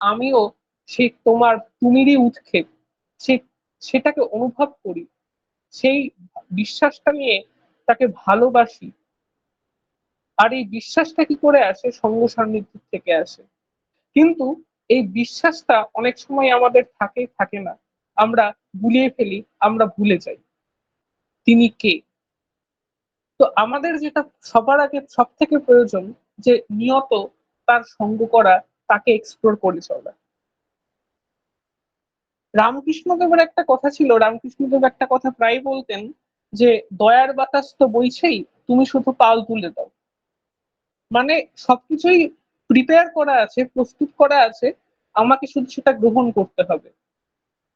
আমিও সেই তোমার তুমিরই উৎক্ষেপ, সে সেটাকে অনুভব করি, সেই বিশ্বাসটা নিয়ে তাকে ভালোবাসি। আর এই বিশ্বাসটা কি করে আসে? সঙ্গ সান্নিধ্য থেকে আসে। কিন্তু এই বিশ্বাসটা অনেক সময় আমাদের থাকে থাকে না, আমরা গুলিয়ে ফেলি, আমরা ভুলে যাই তিনি কে। তো আমাদের যেটা সবার আগে সব থেকে প্রয়োজন, যে নিয়ত তার সঙ্গ করা, তাকে এক্সপ্লোর করে চলা। রামকৃষ্ণদেবের একটা কথা ছিল, রামকৃষ্ণদেব একটা কথা প্রায় বলতেন, যে দয়ার বাতাস তো বইছেই, তুমি শুধু পাল তুলে দাও। মানে সবকিছুই প্রিপেয়ার করা আছে, প্রস্তুত করা আছে, আমাকে শুধু সেটা গ্রহণ করতে হবে।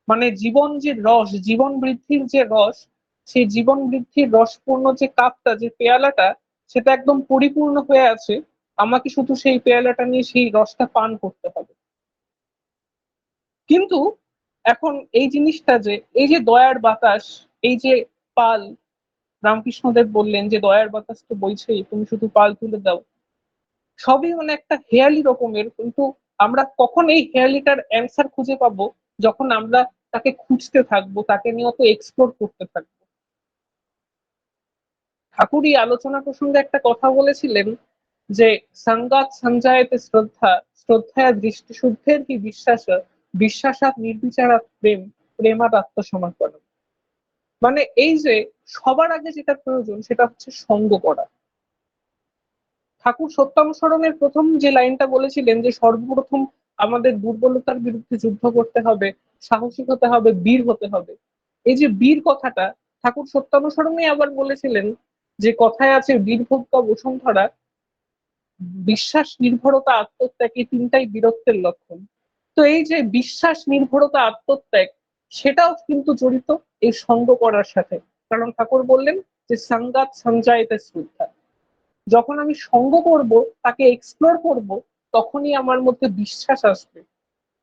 মানে জীবন যে রস, জীবন বৃদ্ধির যে রস, সেই জীবন বৃদ্ধির রসপূর্ণ যে কাপটা, যে পেয়ালাটা, সেটা একদম পরিপূর্ণ হয়ে আছে, আমাকে শুধু সেই পেয়ালাটা নিয়ে সেই রসটা পান করতে হবে। কিন্তু এখন এই জিনিসটা, যে এই যে দয়ার বাতাস, এই যে পাল, রামকৃষ্ণদেব বললেন যে দয়ার বাতাস তো বইছেই, তুমি শুধু পাল তুলে দাও, সবই মানে একটা হেয়ালি রকমের। কিন্তু আমরা কখন এই হেয়ালিটার অ্যান্সার খুঁজে পাবো? যখন আমরা তাকে খুঁজতে থাকবো, তাকে নিয়ত এক্সপ্লোর করতে থাকবো। ঠাকুর এই আলোচনা প্রসঙ্গে একটা কথা বলেছিলেন, যে সঙ্গাত সঞ্জায়তে শ্রদ্ধা, শ্রদ্ধায় দৃষ্টি শুদ্ধের কি বিশ্বাস, বিশ্বাসাত নির্বিচারাত প্রেম, প্রেমাত আত্মসমর্পণ। মানে এই যে সবার আগে যেটা প্রয়োজন, সেটা হচ্ছে সঙ্গ করা। ঠাকুর সত্যানুসরণের প্রথম যে লাইনটা বলেছিলেন, যে সর্বপ্রথম আমাদের দুর্বলতার বিরুদ্ধে যুদ্ধ করতে হবে, সাহসী হতে হবে, বীর হতে হবে। এই যে বীর কথাটা ঠাকুর সত্যানুসরণে আবার বলেছিলেন, যে কথায় আছে বীরভোগ বা বসুন্ধরা, বিশ্বাস, নির্ভরতা, আত্মত্যাগ, এই তিনটাই বীরত্বের লক্ষণ। তো এই যে বিশ্বাস, নির্ভরতা, আত্মত্যাগ, সেটাও কিন্তু জড়িত এই সঙ্গ করার সাথে। কারণ ঠাকুর বললেন যে সঙ্গাত সঞ্জায়তে শ্রদ্ধা, যখন আমি সঙ্গ করব, তাকে এক্সপ্লোর করব, তখনই আমার মধ্যে বিশ্বাস আসবে।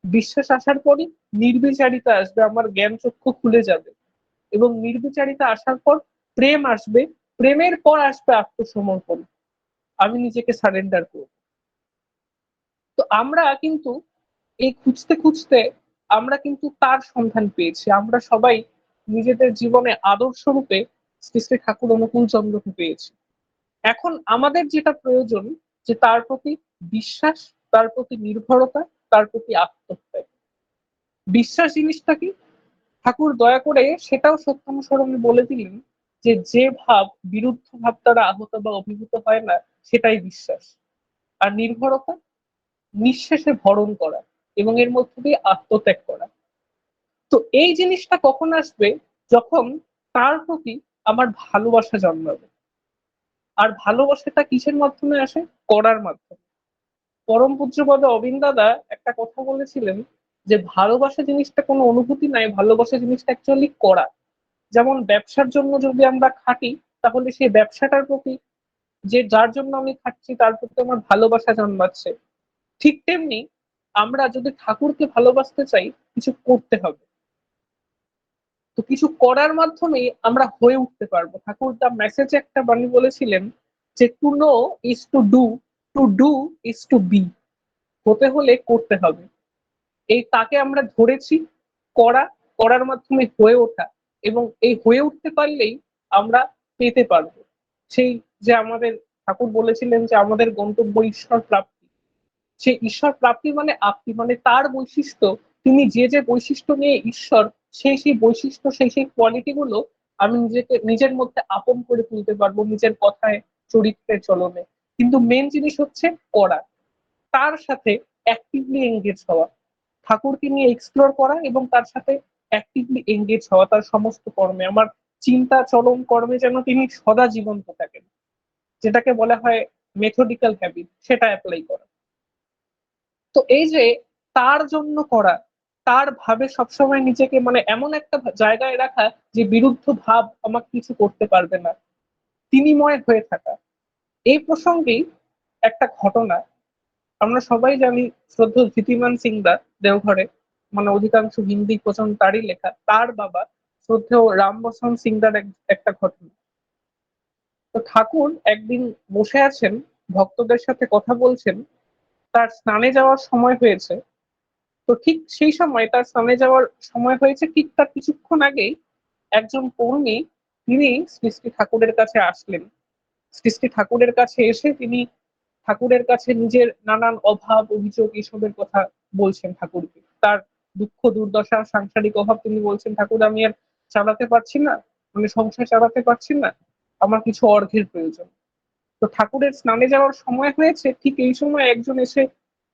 বিশ্বাস আসার পরই নির্বিচারিতা আসবে, আমার জ্ঞান চক্ষু খুলে যাবে। এবং নির্বিচারিতা আসার পর প্রেম আসবে, প্রেমের পর আসবে আত্মসমর্পণ, আমি নিজেকে সারেন্ডার করব। তো আমরা কিন্তু এই খুঁজতে খুঁজতে আমরা কিন্তু তার সন্ধান পেয়েছি। আমরা সবাই নিজেদের জীবনে আদর্শ রূপে শ্রী শ্রী ঠাকুর অনুকূল চন্দ্রকে পেয়েছি। এখন আমাদের যেটা প্রয়োজন, যে তার প্রতি বিশ্বাস, তার প্রতি নির্ভরতা, তার প্রতি আত্মত্যাগ। বিশ্বাস জিনিসটা কি? ঠাকুর দয়া করে সেটাও সত্যানুসরণে বলে দিলেন, যে যে ভাব বিরুদ্ধ ভাব দ্বারা আহত বা অভিভূত হয় না, সেটাই বিশ্বাস। আর নির্ভরতা, নিঃশেষে ভরণ করা এবং এর মধ্যে দিয়ে আত্মত্যাগ করা। তো এই জিনিসটা কখন আসবে? যখন তার প্রতি আমার ভালোবাসা জন্মাবে। আর ভালোবাসাটা কিসের মাধ্যমে আসে? করার মাধ্যমে। পরম পূজ্যপদ অবিন দাদা একটা কথা বলেছিলেন, যে ভালোবাসা জিনিসটা কোনো অনুভূতি নাই, ভালোবাসা জিনিসটা অ্যাকচুয়ালি করা। যেমন ব্যবসার জন্য যদি আমরা খাটি, তাহলে সেই ব্যবসাটার প্রতি, যে যার জন্য আমি খাচ্ছি, তার প্রতি আমার ভালোবাসা জন্মাচ্ছে। ঠিক তেমনি আমরা যদি ঠাকুরকে ভালোবাসতে চাই, কিছু করতে হবে। তো কিছু করার মাধ্যমে আমরা হয়ে উঠতে পারবো। ঠাকুর দা মেসেজে একটা বাণী বলেছিলেন, যে to know is to do is to be. হতে হলে করতে হবে। এই তাকে আমরা ধরেছি, করা, করার মাধ্যমে হয়ে ওঠা। এবং এই হয়ে উঠতে পারলেই আমরা পেতে পারবো সেই, যে আমাদের ঠাকুর বলেছিলেন যে আমাদের গন্তব্য ঈশ্বর প্রাপ্তি। সেই ঈশ্বর প্রাপ্তি মানে আপনি, মানে তার বৈশিষ্ট্য, তিনি যে যে বৈশিষ্ট্য নিয়ে ঈশ্বর, সেই সেই বৈশিষ্ট্য, সেই সেই কোয়ালিটি গুলো আমি নিজেকে, নিজের মধ্যে আপন করে তুলতে পারবো, নিজের কথায়, চরিত্রে, চলনে। কিন্তু মেন জিনিস হচ্ছে করা, তার সাথে অ্যাক্টিভলি এঙ্গেজ হওয়া, ঠাকুরকে নিয়ে এক্সপ্লোর করা এবং তার সাথে অ্যাক্টিভলি এঙ্গেজ হওয়া, তার সমস্ত কর্মে, আমার চিন্তা, চলন, কর্মে যেন তিনি সদা জীবন্ত থাকেন, যেটাকে বলা হয় মেথডিক্যাল হ্যাবিট, সেটা অ্যাপ্লাই করা। তো এই যে তার জন্য করা, তার ভাবে সবসময় নিজেকে মানে এমন একটা জায়গায় রাখা, যে বিরুদ্ধ ভাব আমাকে কিছু করতে পারবে না, তিনিময় হয়ে থাকা। এই প্রসঙ্গেই একটা ঘটনা, আমরা সবাই জানি শ্রদ্ধেয় ধৃতিমান সিং দা দেওঘরে, মানে অধিকাংশ হিন্দি প্রচন্ড তারই লেখা, তার বাবা শ্রদ্ধেয় রামবসন সিংদার একটা ঘটনা। তো ঠাকুর একদিন বসে আছেন, ভক্তদের সাথে কথা বলছেন, তার স্নানে যাওয়ার সময় হয়েছে। ঠিক সেই সময় তার স্নানে যাওয়ার সময় হয়েছে, ঠিক তার কিছুক্ষণ আগেই একজন কর্মী তিনি শ্রী শ্রী ঠাকুরের কাছে আসলেন। শ্রী শ্রী ঠাকুরের কাছে এসে তিনি ঠাকুরের কাছে নিজের নানান অভাব অভিযোগ এসবের কথা বলছেন ঠাকুরকে। তার দুঃখ দুর্দশা সাংসারিক অভাব তিনি বলছেন, ঠাকুর আমি আর চালাতে পারছি না, মানে সংসার চালাতে পারছি না, আমার কিছু অর্ঘের প্রয়োজন। তো ঠাকুরের স্নানে যাওয়ার সময় হয়েছে, ঠিক এই সময় একজন এসে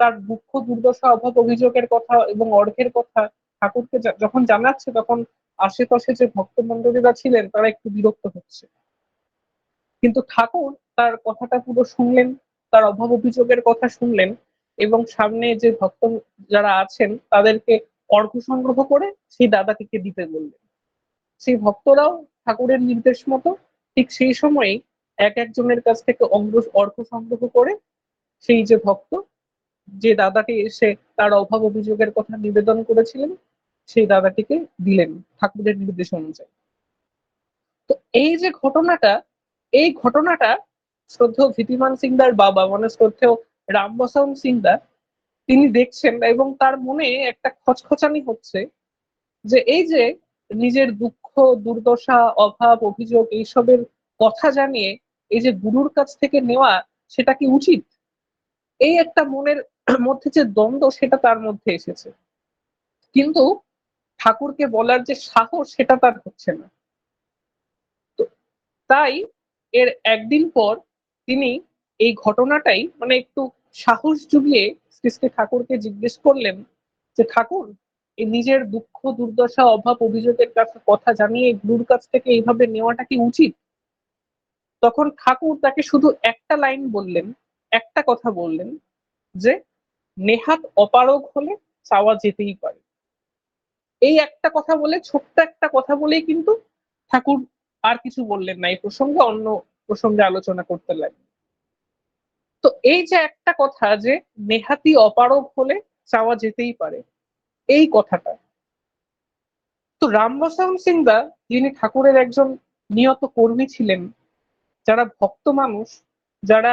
তার দুঃখ দুর্দশা অভাব অভিযোগের কথা এবং অর্ঘের কথা ঠাকুরকে যখন জানাচ্ছে, তখন আশেপাশে যে ভক্তমণ্ডলীরা ছিলেন তারা একটু বিরক্ত হচ্ছে। কিন্তু ঠাকুর তার কথাটা পুরো শুনলেন, তার অভাব অভিযোগের কথা শুনলেন এবং সামনে যে ভক্ত যারা আছেন তাদেরকে অর্ঘ সংগ্রহ করে সেই দাদাটিকে দিতে বললেন। সেই ভক্তরাও ঠাকুরের নির্দেশ মতো ঠিক সেই সময়েই এক একজনের কাছ থেকে অর্ঘ সংগ্রহ করে সেই যে ভক্ত, যে দাদাটি এসে তার অভাব অভিযোগের কথা নিবেদন করেছিলেন, সেই দাদাটিকে দিলেন ঠাকুরের নির্দেশ অনুযায়ী। তো এই যে ঘটনাটা, এই ঘটনাটা শ্রদ্ধেয় ধীতিমান সিংদার বাবা মানে শ্রদ্ধেয় রামবসন সিংদা তিনি দেখছেন এবং তার মনে একটা খচখচানি হচ্ছে যে এই যে নিজের দুঃখ দুর্দশা অভাব অভিযোগ এইসবের কথা জানিয়ে এই যে গুরুর কাছ থেকে নেওয়া, সেটা কি উচিত? এই একটা মনের মধ্যে যে দ্বন্দ্ব সেটা তার মধ্যে এসেছে, কিন্তু ঠাকুরকে বলার যে সাহস সেটা তার হচ্ছে না। তো তাই এর একদিন পর তিনি এই ঘটনাটাই মানে একটু সাহস জুগিয়ে শ্রী শ্রী ঠাকুরকে জিজ্ঞেস করলেন যে ঠাকুর, এই নিজের দুঃখ দুর্দশা অভাব অভিযোগের কাছে কথা জানিয়ে গুরুর কাছ থেকে এইভাবে নেওয়াটা কি উচিত? তখন ঠাকুর তাকে শুধু একটা লাইন বললেন, একটা কথা বললেন যে নেহাত অপারগ হলে চাওয়া যেতেই পারে। এই একটা কথা বলে, ছোট্ট একটা কথা বলেই কিন্তু ঠাকুর আর কিছু বললেন না, এই প্রসঙ্গে অন্য প্রসঙ্গে আলোচনা করতে লাগলেন। তো এই যে একটা কথা যে নেহাতি অপারগ হলে চাওয়া যেতেই পারে, এই কথাটা তো রামবসন সিংদা, যিনি ঠাকুরের একজন নিয়ত কর্মী ছিলেন, যারা ভক্ত মানুষ, যারা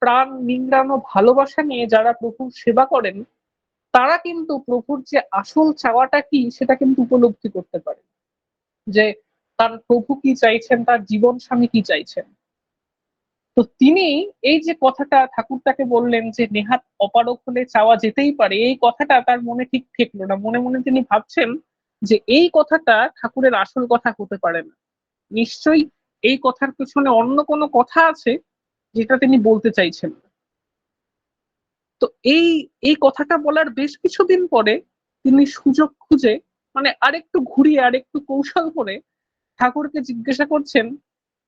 প্রাণ নিংড়ানো ভালোবাসা নিয়ে যারা প্রভুর সেবা করেন, তারা কিন্তু প্রভুর যে আসল চাওয়াটা কি সেটা কিন্তু উপলব্ধি করতে পারে, যে তার প্রভু কি চাইছেন, তার জীবন স্বামী কি চাইছেন। তো তিনি এই যে কথাটা ঠাকুর তাকে বললেন যে নেহাত অপারগ হলে চাওয়া যেতেই পারে, এই কথাটা তার মনে ঠিক ঠেকলো না। মনে মনে তিনি ভাবছেন যে এই কথাটা ঠাকুরের আসল কথা হতে পারে না, নিশ্চয়ই এই কথার পেছনে অন্য কোনো কথা আছে যেটা তিনি বলতে চাইছেন। তো এই এই কথাটা বলার বেশ কিছুদিন পরে তিনি সুযোগ খুঁজে মানে আরেকটু ঘুরিয়ে আরেকটু কৌশল করে ঠাকুরকে জিজ্ঞাসা করছেন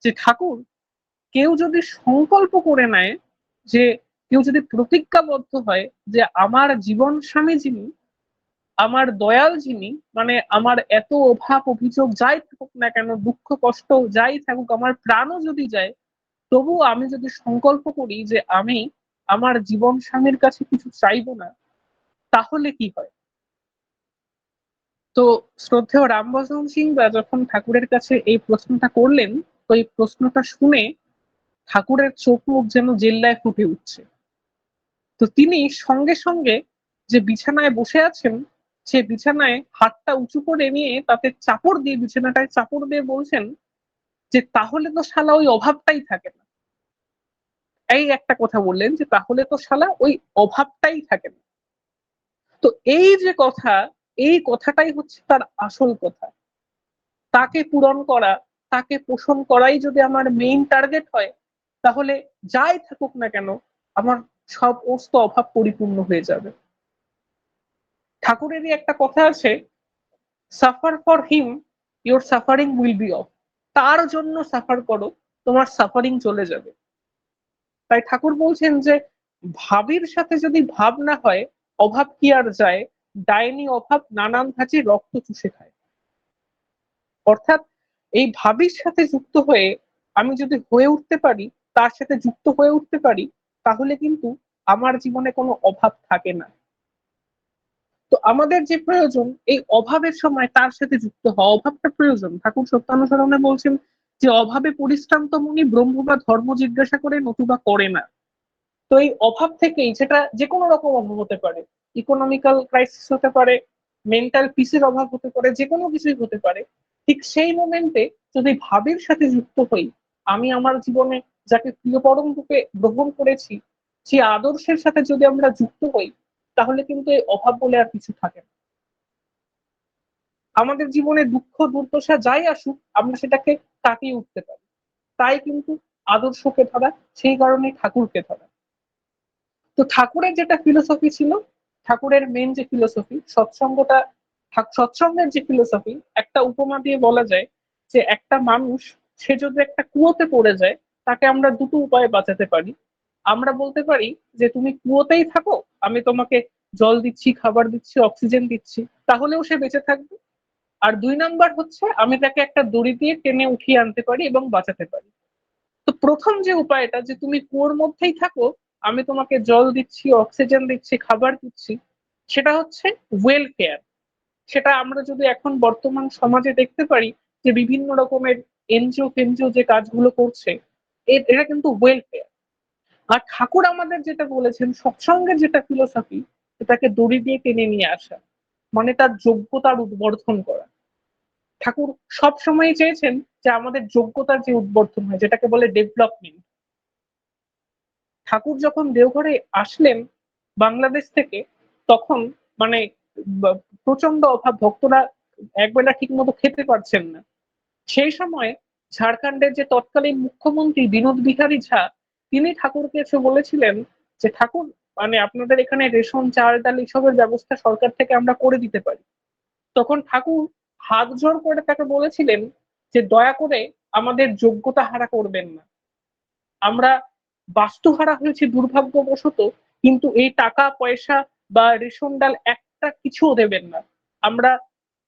যে ঠাকুর, কেউ যদি সংকল্প করে নেয়, যে কেউ যদি প্রতিজ্ঞাবদ্ধ হয় যে আমার জীবন স্বামী যিনি, আমার দয়াল যিনি, মানে আমার এত অভাব অভিযোগ যাই থাকুক না কেন, দুঃখ কষ্ট যাই থাকুক, আমার প্রাণও যদি যায়, তবু আমি যদি সংকল্প করি যে আমি আমার জীবন স্বামীর কাছে কিছু চাইবো না, তাহলে কি হয়? তো শ্রদ্ধেয় রামবচন সিং যখন ঠাকুরের কাছে এই প্রশ্নটা করলেন, তো এই প্রশ্নটা শুনে ঠাকুরের চোখ মুখ যেন জেল্লায় ফুটে উঠছে। তো তিনি সঙ্গে সঙ্গে যে বিছানায় বসে আছেন, সে বিছানায় হাতটা উঁচু করে নিয়ে তাতে চাপড় দিয়ে, বিছানাটায় চাপড় দিয়ে বলছেন যে তাহলে তো শালা ওই অভাবটাই থাকে না। এই একটা কথা বললেন যে তাহলে তো শালা ওই অভাবটাই থাকে না। তো এই যে কথা, এই কথাটাই হচ্ছে তার আসল কথা। তাকে পূরণ করা, তাকে পোষণ করাই যদি আমার মেইন টার্গেট হয়, তাহলে যাই থাকুক না কেন আমার সমস্ত অভাব পরিপূর্ণ হয়ে যাবে। ঠাকুরেরই একটা কথা আছে, suffer for him your suffering will be of. তার জন্য সাফার করো, তোমার সাফারিং চলে যাবে। তাই ঠাকুর বলছেন যে ভাবির সাথে যদি ভাব না হয়, অভাব কি আর যায়, ডাইনি অভাব নানান ধাঁচে রক্ত চুষে খায়। অর্থাৎ এই ভাবির সাথে যুক্ত হয়ে আমি যদি হয়ে উঠতে পারি, তার সাথে যুক্ত হয়ে উঠতে পারি, তাহলে কিন্তু আমার জীবনে কোনো অভাব থাকে না। তো আমাদের যে প্রয়োজন এই অভাবের সময় তার সাথে যুক্ত হওয়া, অভাবটা প্রয়োজন। ঠাকুর সত্যানুসরণে বলছেন যে অভাবে পরিশ্রান্ত মুনি ব্রহ্ম বা ধর্ম জিজ্ঞাসা করে নতুবা করে না। তো এই অভাব থেকেই, যেটা যে কোনো রকম অভাব হতে পারে, ইকোনমিক্যাল ক্রাইসিস হতে পারে, মেন্টাল পিসের অভাব হতে পারে, যে কোনো কিছুই হতে পারে। ঠিক সেই মোমেন্টে যদি ভাবের সাথে যুক্ত হই, আমি আমার জীবনে যাকে প্রিয়পরম রূপে গ্রহণ করেছি সেই আদর্শের সাথে যদি আমরা যুক্ত হই, তাহলে কিন্তু এই অভাব বলে আর কিছু থাকে না। আমাদের জীবনে দুঃখ দুর্দশা যাই আসুক, আমরা সেটাকে কাটিয়ে উঠতে পারি। তাই কিন্তু আদর্শকে ধরা, সেই কারণে ঠাকুরকে ধরা। তো ঠাকুরের যেটা ফিলোসফি ছিল, ঠাকুরের মেন যে ফিলোসফি সৎসঙ্গটা, সৎসঙ্গের যে ফিলোসফি, একটা উপমা দিয়ে বলা যায় যে একটা মানুষ, সে যদি একটা কুয়োতে পড়ে যায়, তাকে আমরা দুটো উপায়ে বাঁচাতে পারি। আমরা বলতে পারি যে তুমি কুয়োতেই থাকো, আমি তোমাকে জল দিচ্ছি, খাবার দিচ্ছি, অক্সিজেন দিচ্ছি, তাহলেও সে বেঁচে থাকবে। আর দুই নাম্বার হচ্ছে আমি তাকে একটা দড়ি দিয়ে টেনে উঠিয়ে আনতে পারি এবং বাঁচাতে পারি। তো প্রথম যে উপায়টা, যে তুমি কুয়োর মধ্যেই থাকো, আমি তোমাকে জল দিচ্ছি, অক্সিজেন দিচ্ছি, খাবার দিচ্ছি, সেটা হচ্ছে ওয়েলফেয়ার। সেটা আমরা যদি এখন বর্তমান সমাজে দেখতে পারি যে বিভিন্ন রকমের এনজিও ফেনজিও যে কাজগুলো করছে, এটা কিন্তু ওয়েলফেয়ার। আর ঠাকুর আমাদের যেটা বলেছেন, সৎসঙ্গের যেটা ফিলোসফি, সেটাকে দড়ি দিয়ে টেনে নিয়ে আসা, মানে তার যোগ্যতার উদ্বর্ধন করা। ঠাকুর সব সময় চেয়েছেন যে আমাদের যোগ্যতার যে উদ্বর্ধন হয়, যেটাকে বলে ডেভেলপমেন্ট। ঠাকুর যখন দেওঘরে আসলেন বাংলাদেশ থেকে, তখন মানে প্রচন্ড অভাব, ভক্তরা একবেলা ঠিক মতো খেতে পারছেন না। সেই সময় ঝাড়খণ্ডের যে তৎকালীন মুখ্যমন্ত্রী বিনোদ বিহারী ঝা, তিনি ঠাকুরকে এসে বলেছিলেন যে ঠাকুর, মানে আপনাদের এখানে রেশন, চাল, ডাল এসবের ব্যবস্থা সরকার থেকে আমরা করে দিতে পারি। তখন ঠাকুর হাত জোর করে তাকে বলেছিলেন যে দয়া করে আমাদের যোগ্যতা হারা করবেন না। আমরা বাস্তুহারা হয়েছি দুর্ভাগ্যবশত, কিন্তু এই টাকা পয়সা বা রেশন ডাল একটা কিছুও দেবেন না। আমরা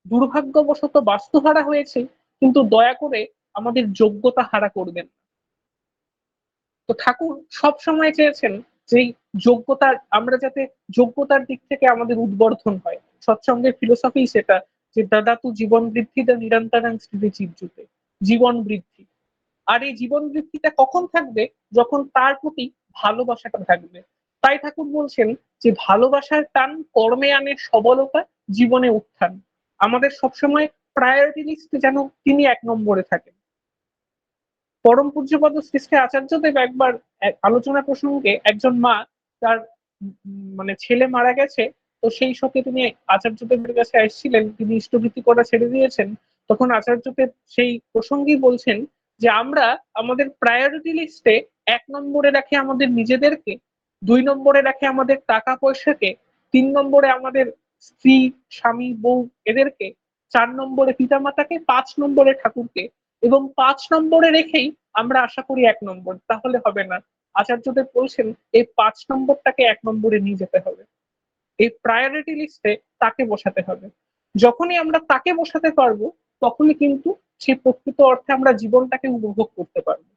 দুর্ভাগ্যবশত বাস্তুহারা হয়েছি, কিন্তু দয়া করে আমাদের যোগ্যতা হারা করবেন না। তো ঠাকুর সব সময় চেয়েছেন যে যোগ্যতার, আমরা যাতে যোগ্যতার দিক থেকে আমাদের উদ্বর্ধন হয়। সৎসঙ্গের ফিলোসফি সেটা, যে দাদা তু জীবন বৃদ্ধি দা নিরন্তরাং স্মৃতি চিরজুতে, জীবন বৃদ্ধি। আর এই জীবন বৃদ্ধিটা কখন থাকবে? যখন তার প্রতি ভালোবাসাটা থাকবে। তাই ঠাকুর বলছেন যে ভালোবাসার টান কর্মে আনে সবলতা, জীবনে উত্থান। আমাদের সবসময় প্রায়োরিটি লিস্টে যেন তিনি এক নম্বরে থাকেন। পরম পূজ্যপদ শ্রী শ্রী আচার্যদেব একবার আলোচনা প্রসঙ্গে, একজন মা, তার মানে ছেলে মারা গেছে, তো সেই শোকে তিনি আচার্যদেবের কাছে এসেছিলেন, তিনি ইষ্টভৃতি করা ছেড়ে দিয়েছেন। তখন আচার্যদেব সেই প্রসঙ্গেই বলছেন যে আমরা আমাদের প্রায়োরিটি লিস্টে এক নম্বরে রাখি আমাদের নিজেদেরকে, দুই নম্বরে রাখি আমাদের টাকা পয়সাকে, তিন নম্বরে আমাদের স্ত্রী, স্বামী, বউ এদেরকে, চার নম্বরে পিতামাতাকে, পাঁচ নম্বরে ঠাকুরকে, এবং পাঁচ নম্বরে রেখেই আমরা আশা করি এক নম্বর। তাহলে হবে না। আচার্যদেব বলছেন এই পাঁচ নম্বরটাকে এক নম্বরে নিয়ে যেতে হবে, এই প্রায়োরিটি লিস্টে তাকে বসাতে হবে। যখনই আমরা তাকে বসাতে পারবো, তখনই কিন্তু সেই প্রকৃত অর্থে আমরা জীবনটাকে উপভোগ করতে পারবো।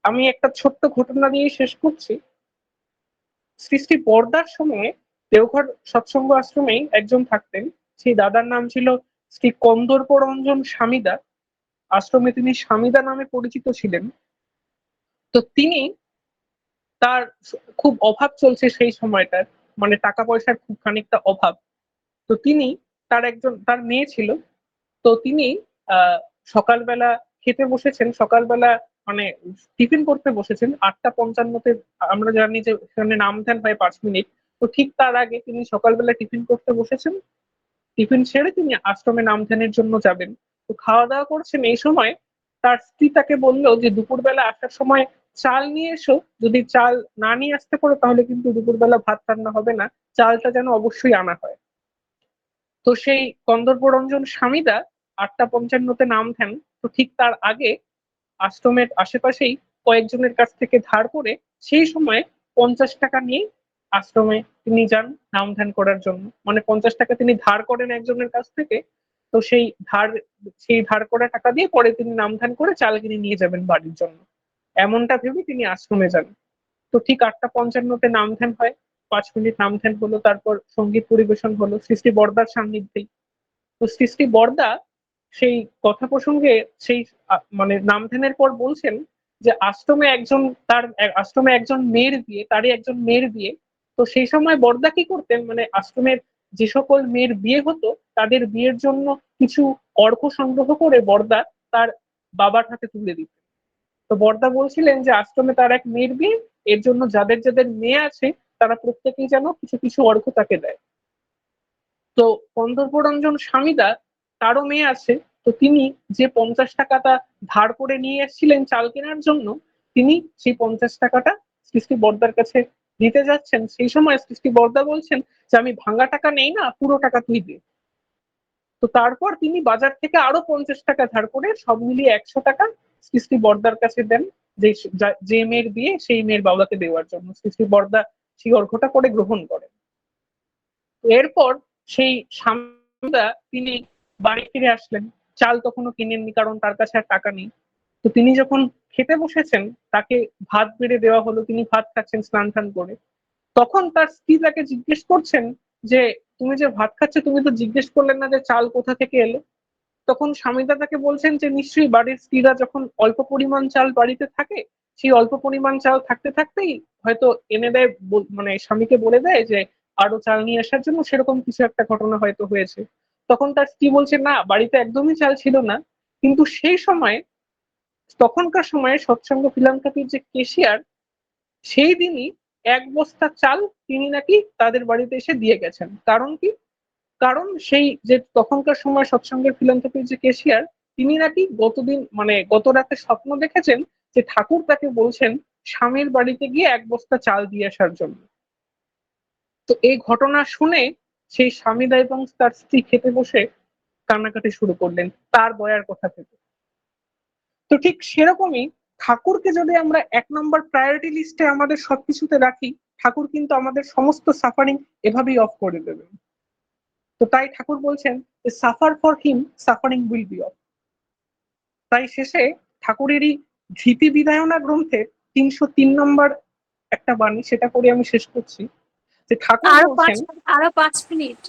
আমি একটা ছোট্ট ঘটনা দিয়ে শেষ করছি। শ্রী শ্রী বরদার সময়ে দেওঘর সৎসঙ্গ আশ্রমেই একজন থাকতেন। সেই দাদার নাম ছিল শ্রী কন্দর্প রঞ্জন স্বামীদা। আশ্রমে তিনি স্বামীদা নামে পরিচিত ছিলেন। তো তিনি, তার খুব অভাব চলছে সেই সময়টার, মানে টাকা পয়সার খুব খানিকটা অভাব। তো তিনি, তার মেয়ে ছিল, তো তিনি আহ সকালবেলা খেতে বসেছেন, সকালবেলা মানে টিফিন করতে বসেছেন 8টা 55-তে। আমরা জানি যে সেখানে নাম ধ্যান হয় 5 মিনিট। তো ঠিক তার আগে তিনি সকালবেলা টিফিন করতে বসেছেন। টিফিন সেরে তিনি আশ্রমে নাম ধ্যানের জন্য যাবেন। তো খাওয়া দাওয়া করছেন, এই সময় তার স্ত্রী তাকে বললো যে দুপুরবেলা আসার সময় চাল নিয়ে এসো, যদি চাল না নিয়ে আসতে পারো তাহলে কিন্তু দুপুরবেলা ভাত রান্না হবে না, চালটা যেন অবশ্যই আনা হয়। তো সেই কন্দর্পরঞ্জন স্বামীদা 8টা 55-তে নাম ধ্যান, তো ঠিক তার আগে আশ্রমের আশেপাশেই কয়েকজনের কাছ থেকে ধার করে সেই সময় 50 টাকা নিয়ে আশ্রমে তিনি যান নাম ধ্যান করার জন্য। মানে 50 টাকা তিনি ধার করেন একজনের কাছ থেকে। তো সেই ধার করা টাকা দিয়ে পরে তিনি নাম ধ্যান করে চাল কিনে নিয়ে যাবেন বাড়ির জন্য, এমনটা ভেবে তিনি আশ্রমে যান। তো ঠিক 8টা 55-তে নাম ধ্যান হয়, 5 মিনিট নাম ধ্যান হলো, তারপর সঙ্গীত পরিবেশন হলো সৃষ্টি বর্দার সান্নিধ্যেই। তো সৃষ্টি বর্দা সেই কথা প্রসঙ্গে, সেই মানে নাম ধ্যানের পর বলছেন যে আশ্রমে একজন মেয়ের বিয়ে, তারই একজন মেয়ের বিয়ে তো সেই সময় বরদা কি করতেন, মানে আশ্রমের যে সকল মেয়ের বিয়ে হতো তাদের বিয়ের জন্য কিছু অর্ঘ সংগ্রহ করে বরদা তার বাবার হাতে তুলে দিতেন। তো বরদা বলছিলেন যে আশ্রমে তার এক মেয়ের বিয়ে, এর জন্য যাদের যাদের মেয়ে আছে তারা প্রত্যেকেই যেন কিছু কিছু অর্ঘ তাকে দেয়। তো কন্দর্পরঞ্জন স্বামীদা, তারও মেয়ে আছে, তো তিনি যে 50 টাকাটা ধার করে নিয়ে এসেছিলেন চাল কেনার জন্য, তিনি সেই 50 টাকাটা শ্রী শ্রী বরদার কাছে দিতে যাচ্ছেন, সেই সময় শ্রী শ্রী বরদা বলছেন যে আমি ভাঙা টাকা নেই না, পুরো টাকা তুই দে। তো তারপর তিনি বাজার থেকে আরো 50 টাকা ধার করে সব মিলিয়ে 100 টাকা শ্রী শ্রী বরদার কাছে দেন, যে যে মেয়ের বিয়ে সেই মেয়ের বাবাকে দেওয়ার জন্য। শ্রী শ্রী বরদা সেই অর্ঘটা করে গ্রহণ করেন। এরপর সেই স্বামীদা তিনি বাড়ি ফিরে আসলেন, চাল তখনও কিনেননি কারণ তার কাছে আর টাকা নেই। তো তিনি যখন খেতে বসেছেন, তাকে ভাত বেড়ে দেওয়া হলো, তিনি ভাত খাচ্ছেন স্নান টান করে। তখন তার স্ত্রী তাকে জিজ্ঞেস করছেন যে তুমি যে ভাত খাচ্ছ তুমি তো জিজ্ঞেস করলেন না যে চাল কোথা থেকে এলো। তখন স্বামীদা তাকে বলছেন যে নিশ্চয়ই বাড়ির স্ত্রীরা যখন অল্প পরিমাণ চাল বাড়িতে থাকে, সেই অল্প পরিমাণ চাল থাকতে থাকতেই হয়তো এনে দেয়, মানে স্বামীকে বলে দেয় যে আরো চাল নিয়ে আসার জন্য, সেরকম কিছু একটা ঘটনা হয়তো হয়েছে। তখন তার স্ত্রী বলছে না, বাড়িতে একদমই চাল ছিল না, কিন্তু সেই সময়, তখনকার সময়ে সৎসঙ্গ ফিলান্থ্রপির যে কেশিয়ার, সেই দিনই 1 বস্তা চাল তিনি নাকি তাদের বাড়িতে এসে দিয়ে গেছেন। কারণ কি? কারণ সেই যে তখনকার সময় সৎসঙ্গের ফিলান্থ্রপির যে কেশিয়ার, তিনি নাকি গতদিন মানে গত রাতে স্বপ্ন দেখেছেন যে ঠাকুর তাকে বলছেন স্বামীর বাড়িতে গিয়ে 1 বস্তা চাল দিয়ে আসার জন্য। তো এই ঘটনা শুনে সেই স্বামীদা এবং তার স্ত্রী খেতে বসে কান্নাকাটি শুরু করলেন তার বয়ার কথা থেকে। তো ঠিক সেরকমই ঠাকুরকে যদি আমরা 1 নম্বর প্রায়োরিটি লিস্টে আমাদের সবকিছুতে রাখি, ঠাকুর কিন্তু আমাদের সমস্ত সাফারিং এভাবেই অফ করে দেবেন। তো তাই ঠাকুর বলছেন যে suffer for him, suffering will be of. তাই শেষে ঠাকুরেরই ধৃতি বিদায়না গ্রন্থের 303 নম্বর একটা বাণী, সেটা করে আমি শেষ করছি, যে ঠাকুর বলছেন, আরো 5 মিনিট।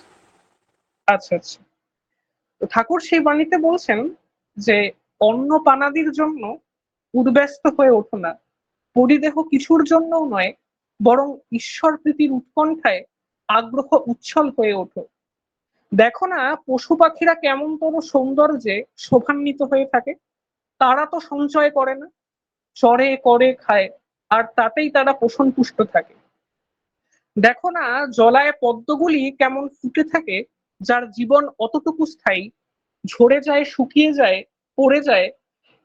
আচ্ছা আচ্ছা, তো ঠাকুর সেই বাণীতে বলছেন যে অন্ন পানাদির জন্য উদ্ব্যস্ত হয়ে ওঠো না, পরিদেহ কিছুর জন্যও নয়, বরং ঈশ্বর প্রীতির উৎকণ্ঠায় আগ্রহ উচ্ছল হয়ে ওঠো। দেখো না পশু পাখিরা কেমন তোর সৌন্দর্যে শোভান্বিত হয়ে থাকে, তারা তো সঞ্চয় করে না, চরে করে খায়, আর তাতেই তারা পোষণ পুষ্ট থাকে। দেখো না জলায় পদ্মগুলি কেমন ফুটে থাকে, যার জীবন অতটুকু স্থায়ী, ঝরে যায়, শুকিয়ে যায়, পড়ে যায়।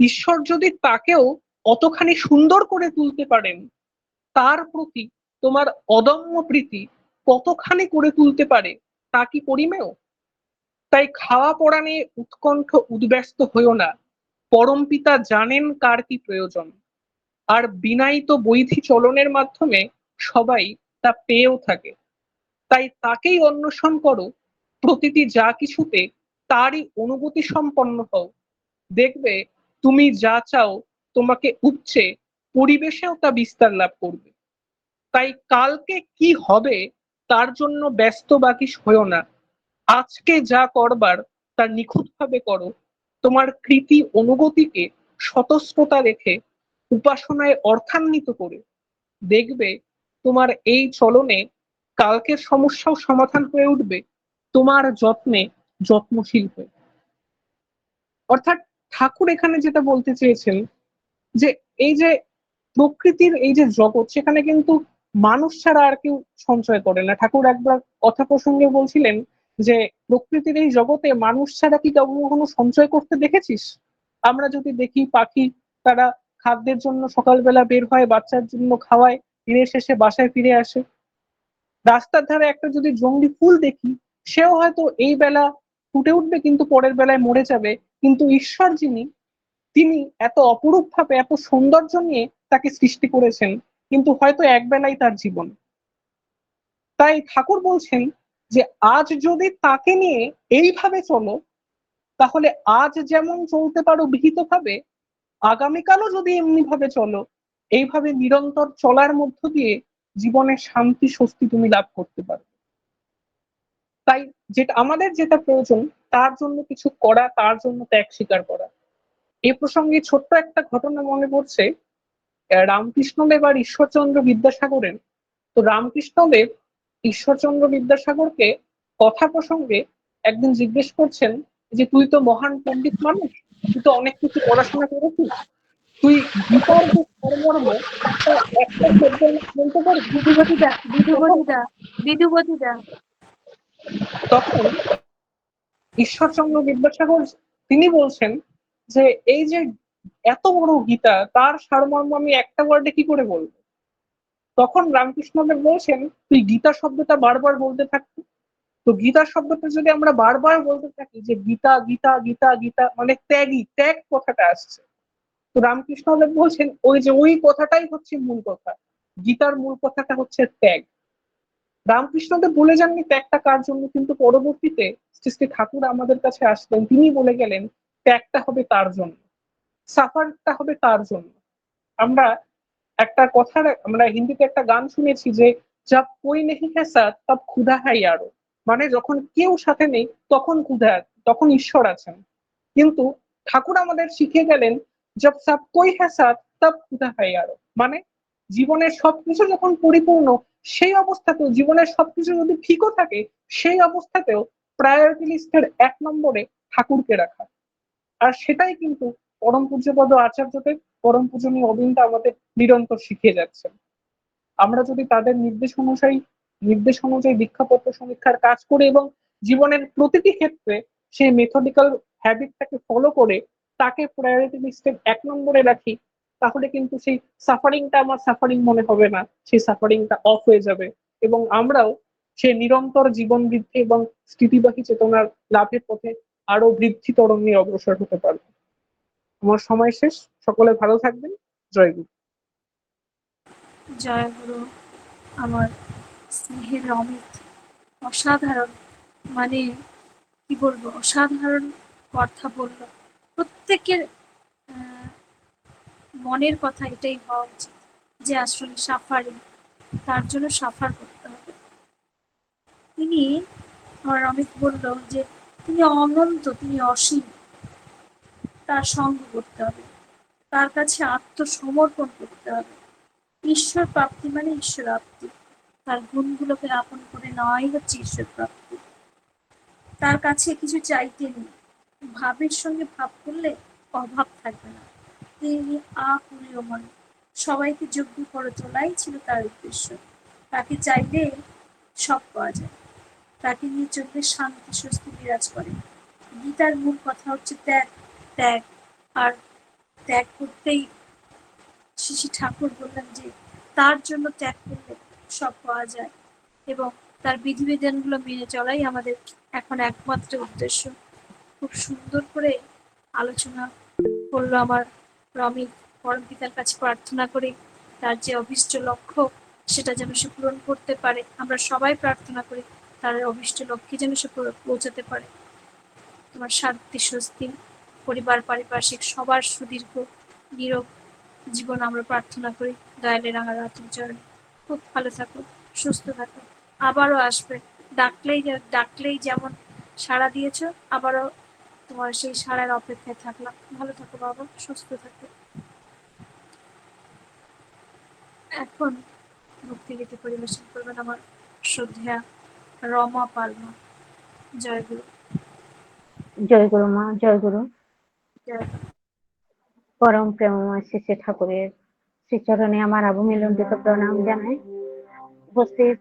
ঈশ্বর যদি তাকেও অতখানি সুন্দর করে তুলতে পারেন, তার প্রতি তোমার অদম্য প্রীতি কতখানি করে তুলতে পারে তা কি পরিমেয়? তাই খাওয়া পড়া নিয়ে উৎকণ্ঠ উদ্ব্যস্ত হইও না, পরমপিতা জানেন কার কি প্রয়োজন, আর বিনায়িত বৈধি চলনের মাধ্যমে সবাই তা পেয়েও থাকে। তাই তাকেই অন্বেষণ করো, প্রতিটি যা কিছুতে তারই অনুভূতি সম্পন্ন হও, দেখবে তুমি যা চাও তোমাকে উপচে পরিবেশেও তা বিস্তার লাভ করবে। তাই কালকে কি হবে তার জন্য ব্যস্ত বাকি হয়েও না, আজকে যা করবার তা নিখুঁতভাবে করো, তোমার কৃতি অনুগতিকে স্বতঃস্ফূর্তা রেখে উপাসনায় অর্থান্বিত করে, দেখবে তোমার এই চলনে কালকের সমস্যাও সমাধান হয়ে উঠবে তোমার যত্নে যত্নশীল হয়ে। অর্থাৎ ঠাকুর এখানে যেটা বলতে চেয়েছেন যে এই যে প্রকৃতির এই যে জগৎ, সেখানে কিন্তু মানুষ ছাড়া আর কেউ সঞ্চয় করে না। ঠাকুর একবার কথা প্রসঙ্গে বলছিলেন যে প্রকৃতির এই জগতে মানুষ ছাড়া কি কখনো সঞ্চয় করতে দেখেছিস? আমরা যদি দেখি পাখি, তারা খাদ্যের জন্য সকালবেলা বের হয়, বাচ্চার জন্য খাওয়ায়, দিনের শেষে বাসায় ফিরে আসে। রাস্তার ধারে একটা যদি জঙ্গলি ফুল দেখি, সেও হয়তো এই বেলা ফুটে উঠবে কিন্তু পরের বেলায় মরে যাবে, কিন্তু ঈশ্বর যিনি, তিনি এত অপরূপ ভাবে এত সৌন্দর্য নিয়ে তাকে সৃষ্টি করেছেন, কিন্তু হয়তো একবেলাই তার জীবন। তাই ঠাকুর বলছেন যে আজ যদি তাকে নিয়ে এইভাবে চলো, তাহলে আজ যেমন চলতে পারো বিহিত ভাবে, আগামীকালও যদি এমনি ভাবে চলো, এইভাবে নিরন্তর চলার মধ্য দিয়ে জীবনের শান্তি স্বস্তি তুমি লাভ করতে পারো। তাই যেটা আমাদের যেটা প্রয়োজন, তার জন্য কিছু করা, তার জন্য ত্যাগ স্বীকার করা। এই প্রসঙ্গে ছোট্ট একটা ঘটনা মনে পড়ছে, রামকৃষ্ণদেব আর ঈশ্বরচন্দ্র বিদ্যাসাগরের। তো রামকৃষ্ণদেব ঈশ্বরচন্দ্র বিদ্যাসাগরকে কথা প্রসঙ্গে একদিন জিজ্ঞেস করছেন যে তুই তো মহান পণ্ডিত মানুষ, তুই তো অনেক কিছু পড়াশোনা করেছিস, তুই গীতার যে সারমর্ম তা একটা শব্দ বলতে পারবি? বিধুবতীদা, তখন বিধুবতীদা, বিধুবতীদা। তখন ঈশ্বরচন্দ্র বিদ্যাসাগর তিনি বলছেন যে এই যে এত বড় গীতা তার সারমর্ম আমি একটা ওয়ার্ডে কি করে বলবো? তখন রামকৃষ্ণদেব বলছেন তুই গীতা শব্দটা বারবার বলতে থাকবি। তো গীতা শব্দটা যদি আমরা বারবার বলতে থাকি যে গীতা গীতা গীতা গীতা মানে ত্যাগই, ত্যাগ কথাটা আসছে। তো রামকৃষ্ণদেব বলছেন ওই যে ওই কথাটাই হচ্ছে মূল কথা, গীতার মূল কথাটা হচ্ছে ত্যাগ। রামকৃষ্ণদেব বলে যাননি ত্যাগটা কার জন্য, কিন্তু পরবর্তীতে শ্রী শ্রী ঠাকুর আমাদের কাছে আসলেন, তিনি বলে গেলেন ত্যাগটা হবে তার জন্য, সাফারটা হবে তার জন্য। আমরা একটা কথা, আমরা হিন্দিতে একটা গান শুনেছি যে জব কোই নেহি হ্যায় সাথ তব খুদা হ্যায় ইয়ারো, মানে যখন কেউ সাথে নেই তখন খুদা, তখন ঈশ্বর আছেন। কিন্তু ঠাকুর আমাদের শিখিয়ে গেলেন জব সব কোই হ্যায় সাথ তব খুদা হ্যায় ইয়ারো, মানে জীবনের সবকিছু যখন পরিপূর্ণ সেই অবস্থাতেও, জীবনের সবকিছু যদি ঠিকও থাকে সেই অবস্থাতেও প্রায়োরিটি লিস্টের 1 নম্বরে ঠাকুরকে রাখা। আর সেটাই কিন্তু পরম পূজ্যপদ আচার্যদেব, পরম পূজনীয় অবিন্দ আমাদের নিরন্তর শিখিয়ে যাচ্ছেন। আমরা যদি তাদের নির্দেশ অনুযায়ী দীক্ষাপত্র সমীক্ষার কাজ করে এবং জীবনের প্রতিটি ক্ষেত্রে সেই মেথডিক্যাল হ্যাবিটটাকে ফলো করে তাকে প্রায়োরিটি লিস্টের 1 নম্বরে রাখি, তাহলে কিন্তু সেই সাফারিংটা আমার সাফারিং মনে হবে না, সেই সাফারিংটা অফ হয়ে যাবে এবং আমরাও সে নিরন্তর জীবন বৃদ্ধি এবং স্থিতিবাহী চেতনার লাভের পথে আরো বৃদ্ধি তরণ নিয়ে অগ্রসর হতে পারবো। আমার সময় শেষ, সকলে ভালো থাকবেন। জয় গুরু। জয় গুরু। আমার স্নেহের অমিত, অসাধারণ, মানে কি বলবো, অসাধারণ কথা বললো। প্রত্যেকের মনের কথা এটাই হওয়া উচিত যে আসলে সাফারিং, তার জন্য সাফার করতে হবে। তিনি, আমার অমিত বলল যে তিনি অনন্ত, তিনি অসীম, তার সঙ্গ করতে হবে, তার কাছে আত্মসমর্পণ করতে হবে। ঈশ্বর প্রাপ্তি মানে ঈশ্বর প্রাপ্তি, তার গুণগুলোকে আপন করে নেওয়াই হচ্ছে ঈশ্বর প্রাপ্তি। তার কাছে কিছু চাইতে নেই, ভাবের সঙ্গে ভাব করলে অভাব থাকবে না। তিনি আপুরীয়ময়, সবাইকে যোগ্য করে তোলাই ছিল তার উদ্দেশ্য। তাকে চাইলে সব পাওয়া যায়, তাকে নিয়ে চোখে শান্তি স্বস্তি বিরাজ করে। গীতার মূল কথা হচ্ছে ত্যাগ, ত্যাগ। আর ত্যাগ করতেই শ্রী ঠাকুর বললেন যে তার জন্য ত্যাগ করলে সব পাওয়া যায় এবং তার বিধিবিধানগুলো মেনে চলাই আমাদের এখন একমাত্র উদ্দেশ্য। খুব সুন্দর করে আলোচনা করলো আমার রমিত। পরম পিতার কাছে প্রার্থনা করি তার যে অভীষ্ট লক্ষ্য সেটা যেন সে পূরণ করতে পারে। আমরা সবাই প্রার্থনা করি তার অভীষ্ট লক্ষ্যে যেন সে পৌঁছাতে পারে। তোমার শান্তি স্বস্তি, পরিবার পারিপার্শ্বিক সবার সুদীর্ঘ নিরোগ জীবন আমরা প্রার্থনা করি দয়ালের রাঙারাতুর চরণে। খুব ভালো থাকো, সুস্থ থাকো, আবারও আসবে। ডাকলেই যেমন সাড়া দিয়েছ, আবারও তোমার সেই সাড়ার অপেক্ষায় থাকলাম। ভালো থাকো বাবা, সুস্থ থাকো। এখন ভক্তিগীতি পরিবেশন করবেন আমার শ্রদ্ধেয়া রমা পালমা। জয় গুরু। জয় গুরু মা, জয় গুরু। জয় গুরু। পরম প্রেমময় শ্রী শ্রী ঠাকুরের শ্রীচরণে আমার অবমিলম্বিত প্রণাম জানাই। উপস্থিত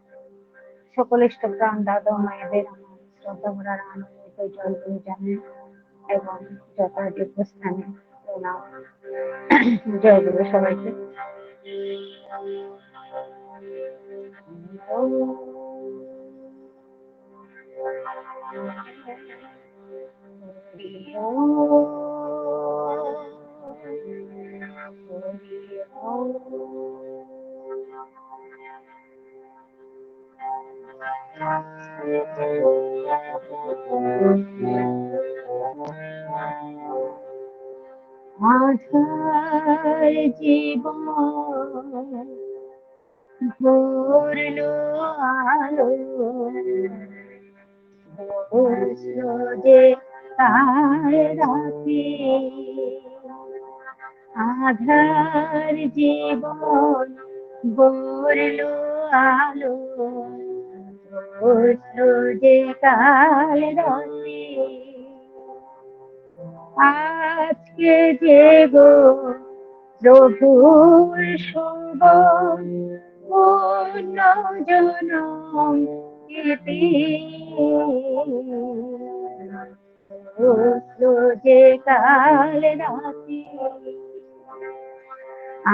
সকল ইষ্টপ্রাণ দাদা মায়েদের আমার শ্রদ্ধা ভরার আনন্দিত জয় গুরু জানাই এবং যথাযোগ্য স্থানে প্রণাম। জয় গুরু সবাইকে। আধার জীবন ভরলো আলো, বসলো যে তার রাতে। আধার জীবন ভরলো আলো বসলো যে কাল রাতে আজকে যে গো প্রভুর শুভ পূর্ণ জনম ইতি বসলো যে কাল রাতে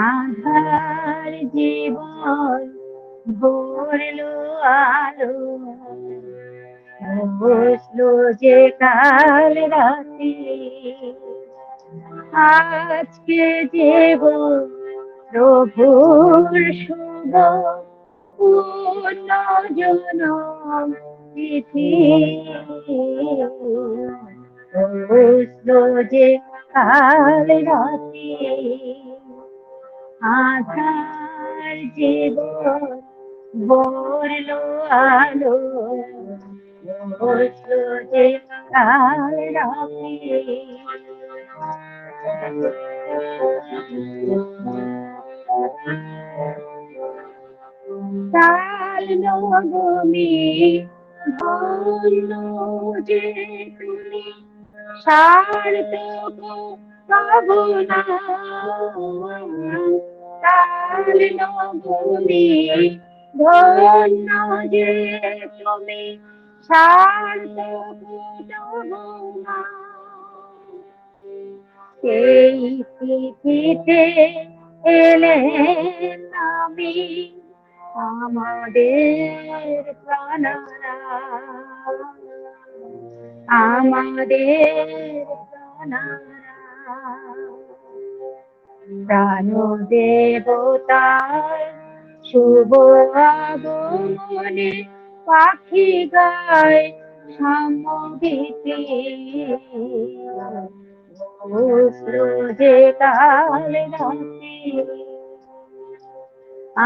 আধার জীবন ভরলো আলো বসলো যে কাল রাতে আজকে যেব প্রভুর শুভ পূর্ণ জনম তিথি বসলো যে কাল রাতে আধার জীবন ভরলো আলো বসলো যে কাল রাতে কাল নবমী বললো যে তুমি সার্থক ভাবনা কাল নবমী ধন্য যে তুমি সার্থক ভাবনা সেই তিথিতে এলেন আমি আমাদের প্রাণারা আমাদের প্রাণারা প্রাণ দেবতার শুভ আগমনে পাখি গায় সাম্যগীতি বসলো যে কাল রাতে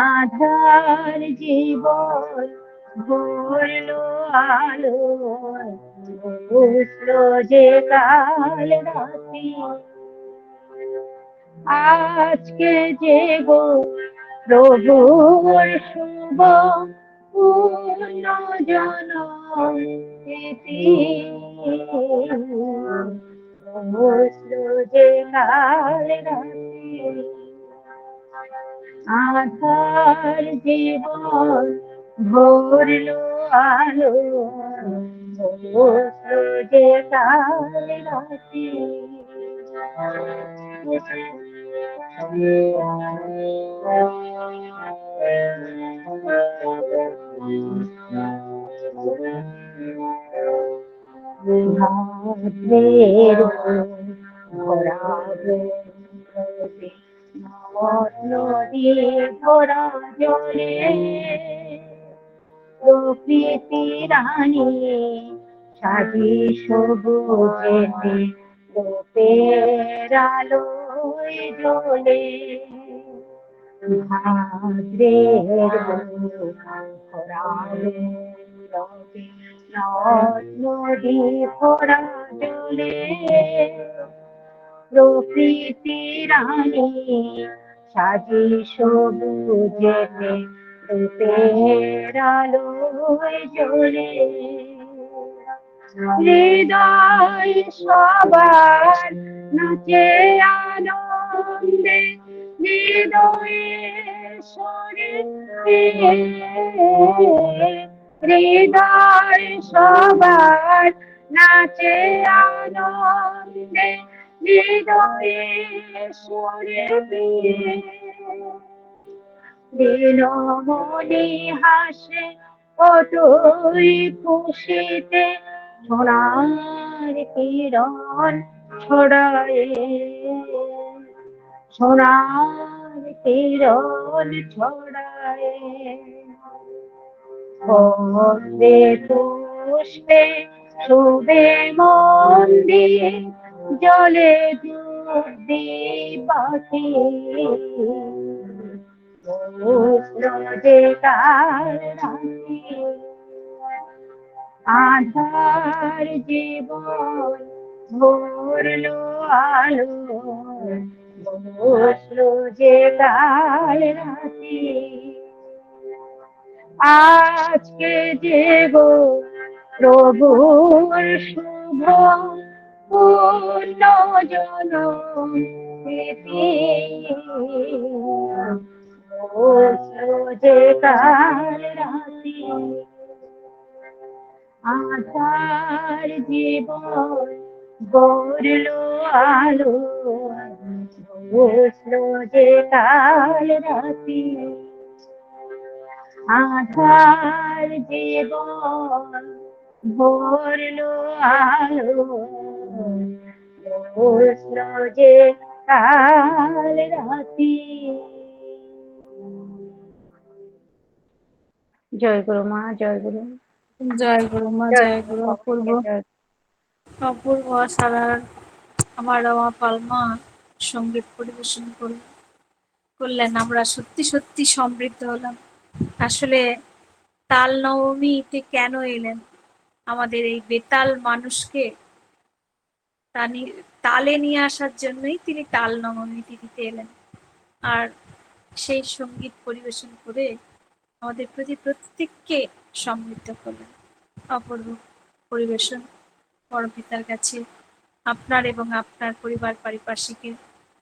আধার জীবন ভরলো আলো বসলো যে কাল রাতে আজকে যেব প্রভুর শুভ পূর্ণ জনম তিথি বসলো যে কাল রাতে আধার জীবন ভরলো আলো বসলো যে কাল রাতে ভাদ্রের নদী ভরা জলে প্রকৃতি রানী সাজি সবুজেতে রূপের আলোয় জ্বলে ভাদ্রের নদী ভরা জলে প্রকৃতি রানী সাজি সবুজেতে রূপের আলোয় জ্বলে হৃদয় সবার নাচে আনন্দে হৃদয়ে সরে হৃদয় সবার নাচে আনন্দে হৃদয়ে সরে দিনমণি হাসে কতই খুশিতে সোনার কিরণ ছড়ায় সোনার কিরণ ছড়ায় পদ্মে পুষ্পে শুভে মন্দির জলে দীপাতি যে কাল রাতে আধার জীবন ভরলো আলো বসলো যে কাল রাতে আজকে যেব প্রভুর শুভ পূর্ণ জনম স্মৃতি, বসলো যে কাল রাতি, আধার জীবন গড়লো আলো, বসলো যে কাল রাতি, আধার জীবন ভরলো আলো, বসলো যে কাল রাতি। জয় গুরু মা, জয় গুরু। জয় গুরু মা, জয় গুরু। অপূর্ব, জয়। অপূর্ব, অসাধারণ। আমার রমা পালমা সঙ্গীত পরিবেশন করলেন। আমরা সত্যি সত্যি সমৃদ্ধ হলাম। আসলে তাল নবমীতে কেন এলেন? আমাদের এই বেতাল মানুষকে তালে নিয়ে আসার জন্যই তিনি তাল নবমী তিথিতে এলেন। আর সেই সঙ্গীত পরিবেশন করে আমাদের প্রত্যেককে সমৃদ্ধ করলেন। অপূর্ব পরিবেশন। পরমপিতার কাছে আপনার এবং আপনার পরিবার পারিপার্শ্বিকের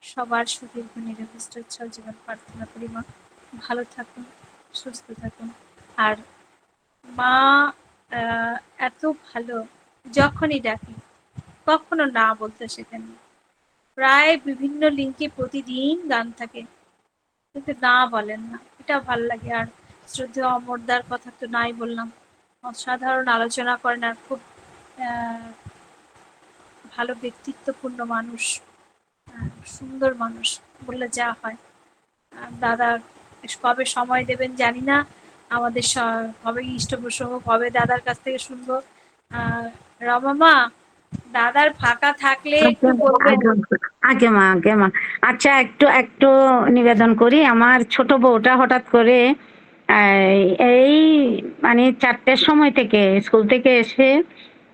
সবার সুদীর্ঘ নিরবিষ্ট জীবন প্রার্থনা করি। মা ভালো থাকুন, সুস্থ থাকুন। আর মা এত ভালো, যখনই ডাকি কখনো না বলতে শেখেন না। প্রায় বিভিন্ন লিঙ্কে প্রতিদিন গান থাকে, কিন্তু না বলেন না, এটা ভাল লাগে। আর শ্রদ্ধেয় অমরদার কথা তো নাই বললাম, অসাধারণ আলোচনা করেন আর খুব ভালো ব্যক্তিত্বপূর্ণ মানুষ, সুন্দর মানুষ বললে যা হয়। দাদা কবে সময় দেবেন জানি না, আমাদের কবে ইষ্ট প্রসঙ্গ, কবে দাদার কাছ থেকে শুনবো। রমা মা, দাদার ফাঁকা থাকলে একটু বলবেন। আগে মা, আগে মা। আচ্ছা, একটু একটু নিবেদন করি। আমার ছোট বউটা হঠাৎ করে এই মানে 4টের সময় থেকে স্কুল থেকে এসে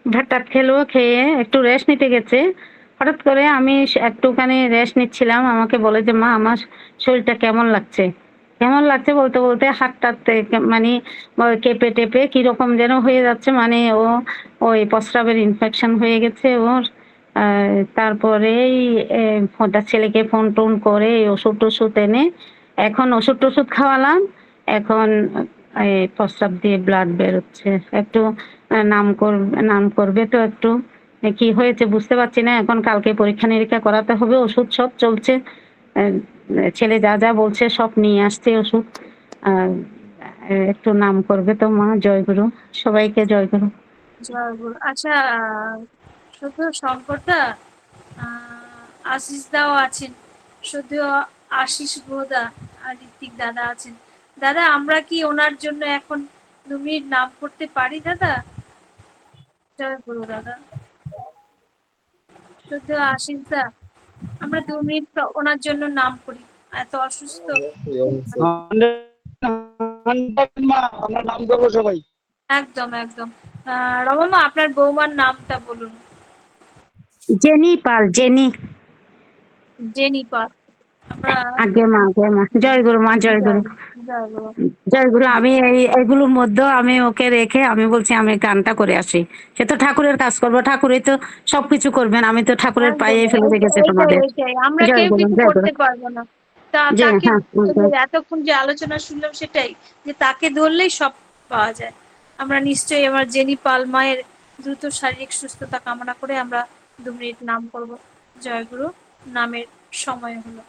ভাতটা খেলো, খেয়ে একটু রেস্ট নিতে গেছে। হঠাৎ করে আমি একটুখানি রেস্ট নিচ্ছিলাম, আমাকে বলে যে মা আমার শরীরটা কেমন লাগছে। কেমন লাগছে বলতে বলতে হাতটাতে মানে কেঁপে টেপে কিরকম যেন হয়ে যাচ্ছে, মানে ওই প্রস্রাবের ইনফেকশন হয়ে গেছে ওর। তারপরেই তার ছেলেকে ফোন টোন করে ওষুধ টষুধ এনে এখন ওষুধ টষুধ খাওয়ালাম। এখন প্রস্রাব দিয়ে ব্লাড বেরোচ্ছে। একটু নাম করবে তো একটু কি হয়েছে বুঝতে পারছি না। এখন কালকে পরীক্ষা নিরীক্ষা করাতে হবে, ওষুধ সব চলছে। ছেলে যা যা বলছে সব নিয়ে আসছে ওষুধ। একটু নাম করবে তো মা। জয়গুরু, সবাইকে জয়গুরু। জয়গুরু। আচ্ছা, শুধু শঙ্করদা, আশিস দাও আছেন, শুধু আশিস বোদা আর ঋত্বিক দাদা আছেন। দাদা আমরা কি ওনার জন্য এখন 2 মিনিট নাম করতে পারি দাদা? জয় গুরু দাদা। শুধু আশিস দা, আমরা 2 মিনিট ওনার জন্য নাম করি, এত অসুস্থ। আমরা নাম করবো সবাই। একদম একদম। রমা মা, আপনার বৌমার নামটা বলুন। জেনি পাল, জেনি। জেনি পাল। আমরা আগে মা, আগে মা। জয় গুরু মা, জয় গুরু। জয় গুরু। জয় গুরু। আমি এগুলোর মধ্যে আমি ওকে রেখে আমি বলছি আমি গানটা করে আসি। সে তো ঠাকুরের কাজ করবো, ঠাকুরই তো সবকিছু করবেন। আমি তো ঠাকুরের পায়ে একদম ফেলে রেখেছি তোমাদের। ওইটাই আমরা জয় কেউ গুরু, কিছু জয় গুরু। করতে পারবো না। জয়, তাকে হ্যাঁ, এতক্ষণ যে আলোচনা শুনলাম সেটাই, যে তাকে ধরলেই সব পাওয়া যায়। আমরা নিশ্চয়ই আমার জেনি পাল মায়ের দ্রুত শারীরিক সুস্থতা কামনা করে আমরা 2 মিনিট নাম করব। জয় গুরু। নামের সময় হলো।